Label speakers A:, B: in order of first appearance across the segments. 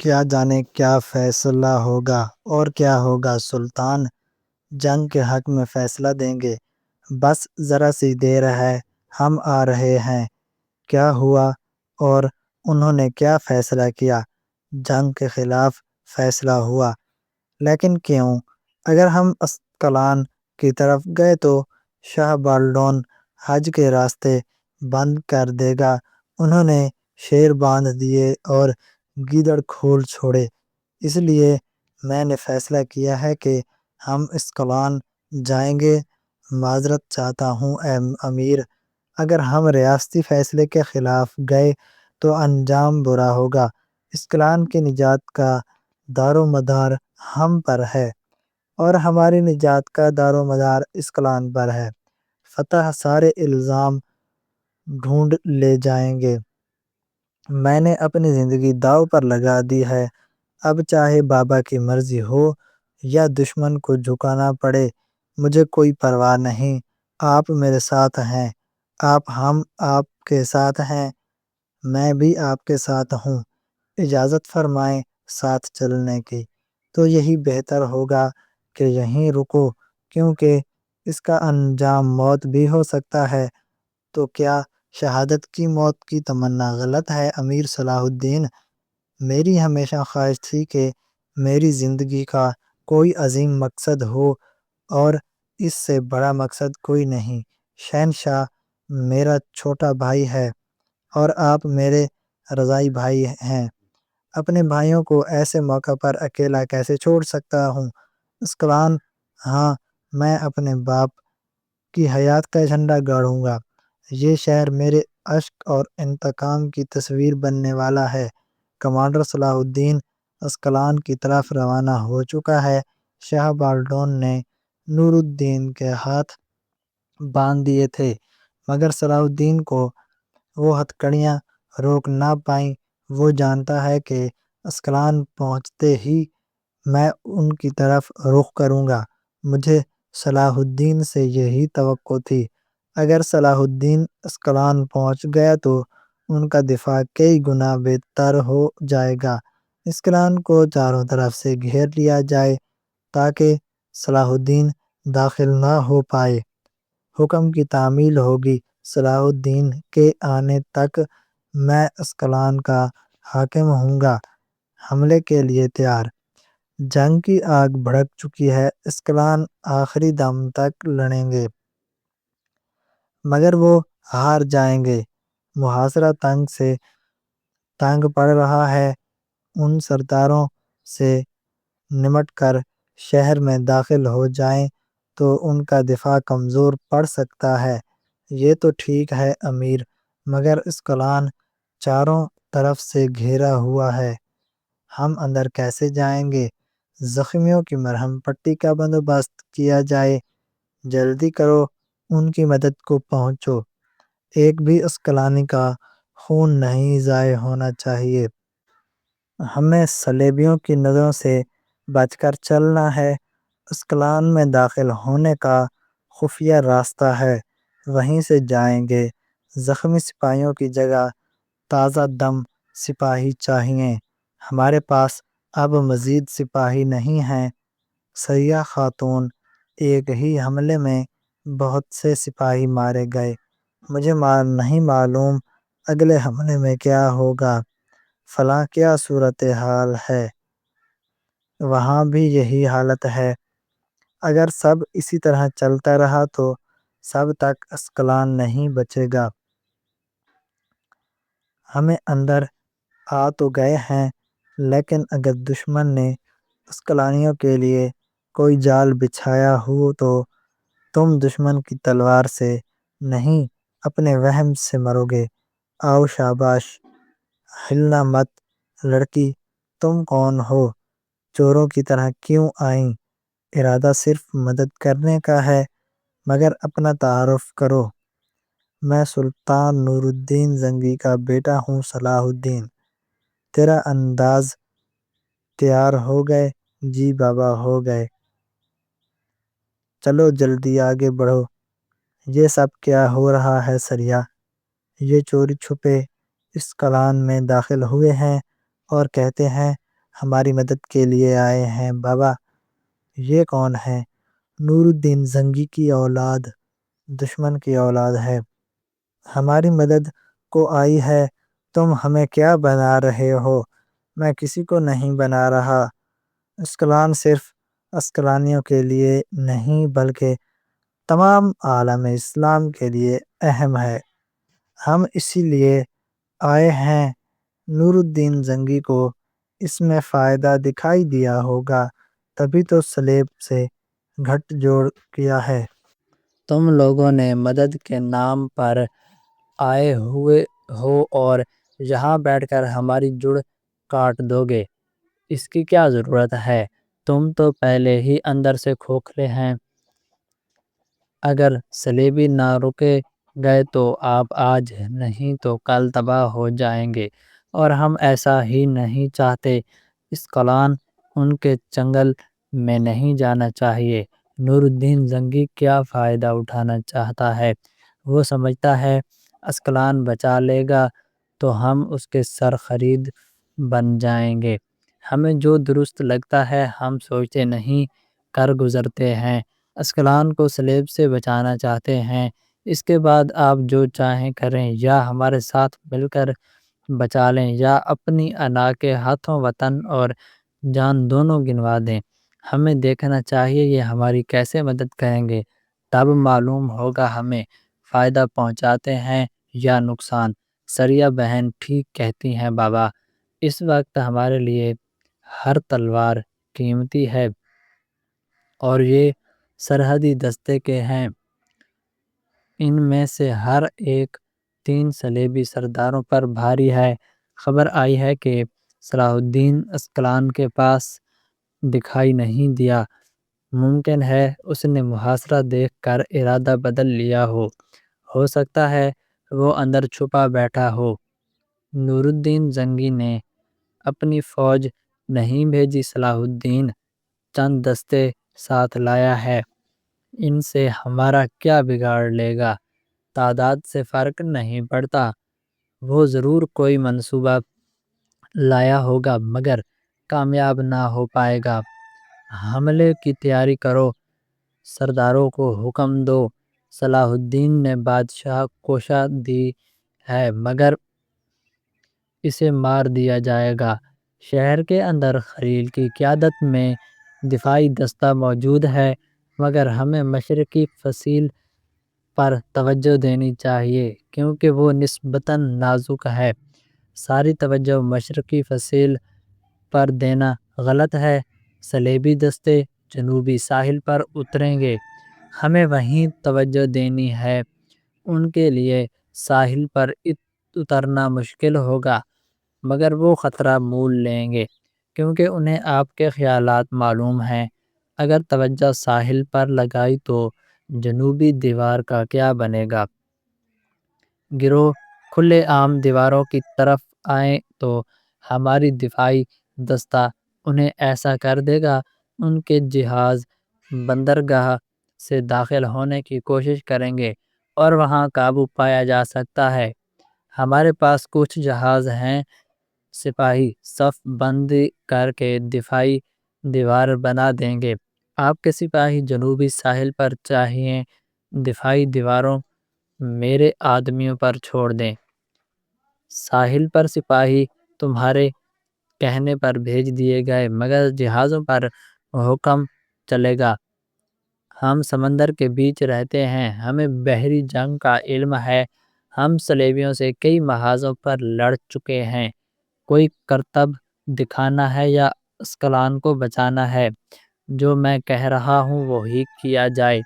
A: کیا جانے کیا فیصلہ ہوگا اور کیا ہوگا سلطان جنگ کے حق میں فیصلہ دیں گے۔ بس ذرا سی دیر ہے، ہم آ رہے ہیں۔ کیا ہوا اور انہوں نے کیا فیصلہ کیا؟ جنگ کے خلاف فیصلہ ہوا، لیکن کیوں؟ اگر ہم اسقلان کی طرف گئے تو شاہ بالڈون حج کے راستے بند کر دے گا۔ انہوں نے شیر باندھ دیے اور گیدڑ کھول چھوڑے، اس لیے میں نے فیصلہ کیا ہے کہ ہم اسقلان جائیں گے۔ معذرت چاہتا ہوں اے امیر، اگر ہم ریاستی فیصلے کے خلاف گئے تو انجام برا ہوگا۔ اسقلان کی نجات کا دار و مدار ہم پر ہے اور ہماری نجات کا دار و مدار اسقلان پر ہے۔ فتح سارے الزام ڈھونڈ لے جائیں گے۔ میں نے اپنی زندگی داؤ پر لگا دی ہے، اب چاہے بابا کی مرضی ہو یا دشمن کو جھکانا پڑے، مجھے کوئی پرواہ نہیں۔ آپ میرے ساتھ ہیں، ہم آپ کے ساتھ ہیں، میں بھی آپ کے ساتھ ہوں۔ اجازت فرمائیں ساتھ چلنے کی۔ تو یہی بہتر ہوگا کہ یہیں رکو، کیونکہ اس کا انجام موت بھی ہو سکتا ہے۔ تو کیا شہادت کی موت کی تمنا غلط ہے امیر صلاح الدین؟ میری ہمیشہ خواہش تھی کہ میری زندگی کا کوئی عظیم مقصد ہو، اور اس سے بڑا مقصد کوئی نہیں۔ شہنشاہ میرا چھوٹا بھائی ہے اور آپ میرے رضائی بھائی ہیں۔ اپنے بھائیوں کو ایسے موقع پر اکیلا کیسے چھوڑ سکتا ہوں؟ اسقلان، ہاں، میں اپنے باپ کی حیات کا جھنڈا گاڑوں گا۔ یہ شہر میرے عشق اور انتقام کی تصویر بننے والا ہے۔ کمانڈر صلاح الدین اسقلان کی طرف روانہ ہو چکا ہے۔ شاہ بالڈون نے نور الدین کے ہاتھ باندھ دیے تھے، مگر صلاح الدین کو وہ ہتھکڑیاں روک نہ پائیں۔ وہ جانتا ہے کہ اسقلان پہنچتے ہی میں ان کی طرف رخ کروں گا۔ مجھے صلاح الدین سے یہی توقع تھی۔ اگر صلاح الدین اسقلان پہنچ گیا تو ان کا دفاع کئی گنا بہتر ہو جائے گا۔ اسقلان کو چاروں طرف سے گھیر لیا جائے تاکہ صلاح الدین داخل نہ ہو پائے۔ حکم کی تعمیل ہوگی۔ صلاح الدین کے آنے تک میں اسقلان کا حاکم ہوں گا۔ حملے کے لیے تیار۔ جنگ کی آگ بھڑک چکی ہے۔ اسقلان آخری دم تک لڑیں گے، مگر وہ ہار جائیں گے۔ محاصرہ تنگ پڑ رہا ہے۔ ان سرداروں سے نمٹ کر شہر میں داخل ہو جائیں تو ان کا دفاع کمزور پڑ سکتا ہے۔ یہ تو ٹھیک ہے امیر، مگر اسقلان چاروں طرف سے گھیرا ہوا ہے، ہم اندر کیسے جائیں گے؟ زخمیوں کی مرہم پٹی کا بندوبست کیا جائے۔ جلدی کرو، ان کی مدد کو پہنچو۔ ایک بھی اسقلانی کا خون نہیں ضائع ہونا چاہیے۔ ہمیں صلیبیوں کی نظروں سے بچ کر چلنا ہے۔ اسقلان میں داخل ہونے کا خفیہ راستہ ہے، وہیں سے جائیں گے۔ زخمی سپاہیوں کی جگہ تازہ دم سپاہی چاہیے۔ ہمارے پاس اب مزید سپاہی نہیں ہیں۔ سیاح خاتون، ایک ہی حملے میں بہت سے سپاہی مارے گئے۔ مجھے نہیں معلوم اگلے حملے میں کیا ہوگا۔ فلاں کیا صورتحال ہے؟ وہاں بھی یہی حالت ہے۔ اگر سب اسی طرح چلتا رہا تو سب تک اسقلان نہیں بچے گا۔ ہمیں اندر آ تو گئے ہیں، لیکن اگر دشمن نے اسقلانیوں کے لیے کوئی جال بچھایا ہو تو تم دشمن کی تلوار سے نہیں، اپنے وہم سے مرو گے۔ آؤ شاباش، ہلنا مت۔ لڑکی، تم کون ہو؟ چوروں کی طرح کیوں آئیں؟ ارادہ صرف مدد کرنے کا ہے، مگر اپنا تعارف کرو۔ میں سلطان نور الدین زنگی کا بیٹا ہوں صلاح الدین۔ تیرا انداز تیار ہو گئے؟ جی بابا، ہو گئے۔ چلو جلدی آگے بڑھو۔ یہ سب کیا ہو رہا ہے سریا؟ یہ چوری چھپے اسقلان میں داخل ہوئے ہیں اور کہتے ہیں ہماری مدد کے لیے آئے ہیں۔ بابا یہ کون ہے؟ نور الدین زنگی کی اولاد، دشمن کی اولاد ہے، ہماری مدد کو آئی ہے۔ تم ہمیں کیا بنا رہے ہو؟ میں کسی کو نہیں بنا رہا۔ اسکلان صرف اسکلانیوں کے لیے نہیں بلکہ تمام عالم اسلام کے لیے اہم ہے۔ ہم اسی لیے آئے ہیں۔ نور الدین زنگی کو اس میں فائدہ دکھائی دیا ہوگا، تبھی تو سلیب سے گٹھ جوڑ کیا ہے۔ تم لوگوں نے مدد کے نام پر آئے ہوئے ہو اور یہاں بیٹھ کر ہماری جڑ کاٹ دو گے، اس کی کیا ضرورت ہے؟ تم تو پہلے ہی اندر سے کھوکھلے ہیں۔ اگر صلیبی نہ رکے گئے تو آپ آج نہیں تو کل تباہ ہو جائیں گے، اور ہم ایسا ہی نہیں چاہتے۔ اسکلان ان کے چنگل میں نہیں جانا چاہیے۔ نور الدین زنگی کیا فائدہ اٹھانا چاہتا ہے؟ وہ سمجھتا ہے اسکلان بچا لے گا تو ہم اس کے سر خرید بن جائیں گے۔ ہمیں جو درست لگتا ہے ہم سوچتے نہیں، کر گزرتے ہیں۔ اسکلان کو صلیب سے بچانا چاہتے ہیں، اس کے بعد آپ جو چاہیں کریں، یا ہمارے ساتھ مل کر بچا لیں یا اپنی انا کے ہاتھوں وطن اور جان دونوں گنوا دیں۔ ہمیں دیکھنا چاہیے یہ ہماری کیسے مدد کریں گے، تب معلوم ہوگا ہمیں فائدہ پہنچاتے ہیں یا نقصان۔ سریہ بہن ٹھیک کہتی ہیں بابا، اس وقت ہمارے لیے ہر تلوار قیمتی ہے، اور یہ سرحدی دستے کے ہیں۔ ان میں سے ہر ایک 3 صلیبی سرداروں پر بھاری ہے۔ خبر آئی ہے کہ صلاح الدین اسکلان کے پاس دکھائی نہیں دیا۔ ممکن ہے اس نے محاصرہ دیکھ کر ارادہ بدل لیا ہو سکتا ہے وہ اندر چھپا بیٹھا ہو۔ نور الدین زنگی نے اپنی فوج نہیں بھیجی، صلاح الدین چند دستے ساتھ لایا ہے، ان سے ہمارا کیا بگاڑ لے گا؟ تعداد سے فرق نہیں پڑتا، وہ ضرور کوئی منصوبہ لایا ہوگا مگر کامیاب نہ ہو پائے گا۔ حملے کی تیاری کرو، سرداروں کو حکم دو۔ صلاح الدین نے بادشاہ کوشاں دی ہے مگر اسے مار دیا جائے گا۔ شہر کے اندر خلیل کی قیادت میں دفاعی دستہ موجود ہے، مگر ہمیں مشرقی فصیل پر توجہ دینی چاہیے کیونکہ وہ نسبتاً نازک ہے۔ ساری توجہ مشرقی فصیل پر دینا غلط ہے۔ صلیبی دستے جنوبی ساحل پر اتریں گے، ہمیں وہیں توجہ دینی ہے۔ ان کے لیے ساحل پر اترنا مشکل ہوگا، مگر وہ خطرہ مول لیں گے کیونکہ انہیں آپ کے خیالات معلوم ہیں۔ اگر توجہ ساحل پر لگائی تو جنوبی دیوار کا کیا بنے گا؟ گروہ کھلے عام دیواروں کی طرف آئیں تو ہماری دفاعی دستہ انہیں ایسا کر دے گا۔ ان کے جہاز بندرگاہ سے داخل ہونے کی کوشش کریں گے اور وہاں قابو پایا جا سکتا ہے۔ ہمارے پاس کچھ جہاز ہیں، سپاہی صف بندی کر کے دفاعی دیوار بنا دیں گے۔ آپ کے سپاہی جنوبی ساحل پر چاہیے دفاعی دیواروں میرے آدمیوں پر چھوڑ دیں۔ ساحل پر سپاہی تمہارے کہنے پر بھیج دیے گئے مگر جہازوں پر حکم چلے گا۔ ہم سمندر کے بیچ رہتے ہیں، ہمیں بحری جنگ کا علم ہے، ہم صلیبیوں سے کئی محاذوں پر لڑ چکے ہیں۔ کوئی کرتب دکھانا ہے یا اسکلان کو بچانا ہے؟ جو میں کہہ رہا ہوں وہی کیا جائے۔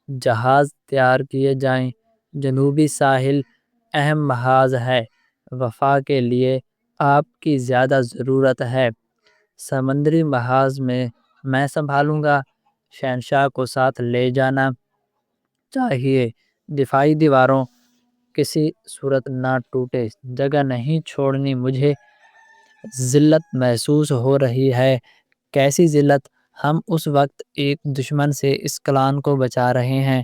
A: جہاز تیار کیے جائیں۔ جنوبی ساحل اہم محاذ ہے، وفا کے لیے آپ کی زیادہ ضرورت ہے۔ سمندری محاذ میں سنبھالوں گا، شہنشاہ کو ساتھ لے جانا چاہیے۔ دفاعی دیواروں کسی صورت نہ ٹوٹے، جگہ نہیں چھوڑنی۔ مجھے ذلت محسوس ہو رہی ہے۔ کیسی ذلت؟ ہم اس وقت ایک دشمن سے اسکلان کو بچا رہے ہیں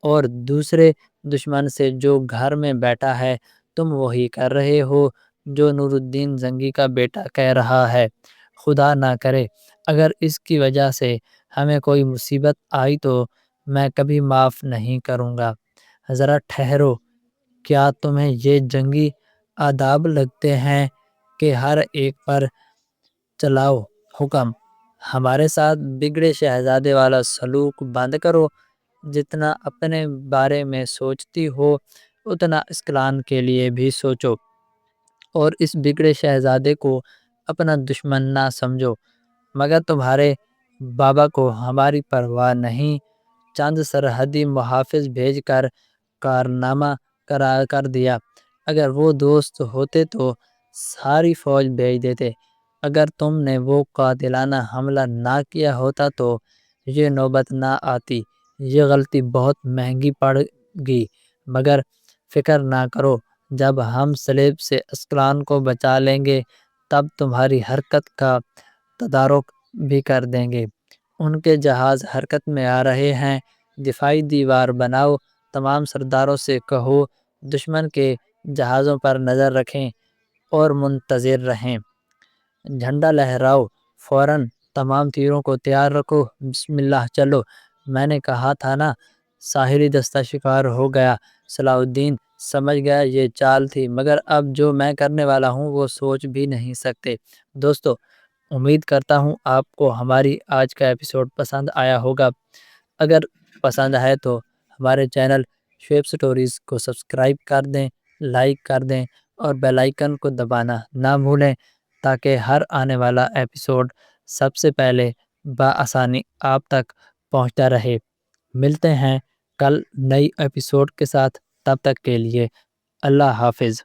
A: اور دوسرے دشمن سے جو گھر میں بیٹھا ہے۔ تم وہی کر رہے ہو جو نور الدین زنگی کا بیٹا کہہ رہا ہے۔
B: خدا نہ کرے اگر اس کی وجہ سے ہمیں کوئی مصیبت آئی تو میں کبھی معاف نہیں کروں گا۔ ذرا ٹھہرو، کیا تمہیں یہ جنگی آداب لگتے ہیں کہ ہر ایک پر چلاؤ حکم؟ ہمارے ساتھ بگڑے شہزادے والا سلوک بند کرو۔ جتنا اپنے بارے میں سوچتی ہو اتنا اسکلان کے لیے بھی سوچو، اور اس بگڑے شہزادے کو اپنا دشمن نہ سمجھو۔ مگر تمہارے بابا کو ہماری پرواہ نہیں، چند سرحدی محافظ بھیج کر کارنامہ کر دیا۔ اگر وہ دوست ہوتے تو ساری فوج بھیج دیتے۔ اگر تم نے وہ قاتلانہ حملہ نہ کیا ہوتا تو یہ نوبت نہ آتی۔ یہ غلطی بہت مہنگی پڑ گئی، مگر فکر نہ کرو، جب ہم سلیب سے اسکلان کو بچا لیں گے تب تمہاری حرکت کا تدارک بھی کر دیں گے۔ ان کے جہاز حرکت میں آ رہے ہیں، دفاعی دیوار بناؤ، تمام سرداروں سے کہو دشمن کے جہازوں پر نظر رکھیں اور منتظر رہیں۔ جھنڈا لہراؤ، فوراً تمام تیروں کو تیار رکھو، بسم اللہ چلو۔ میں نے کہا تھا نا، ساحلی دستہ شکار ہو گیا۔ صلاح الدین سمجھ گیا یہ چال تھی، مگر اب جو میں کرنے والا ہوں وہ سوچ بھی نہیں سکتے۔ دوستو، امید کرتا ہوں آپ کو ہماری آج کا ایپیسوڈ پسند آیا ہوگا۔ اگر پسند ہے تو ہمارے چینل شعیب سٹوریز کو سبسکرائب کر دیں، لائک کر دیں اور بیل آئیکن کو دبانا نہ بھولیں تاکہ ہر آنے والا ایپیسوڈ سب سے پہلے بآسانی آپ تک پہنچتا رہے۔ ملتے ہیں کل نئی ایپیسوڈ کے ساتھ، تب تک کے لیے اللہ حافظ۔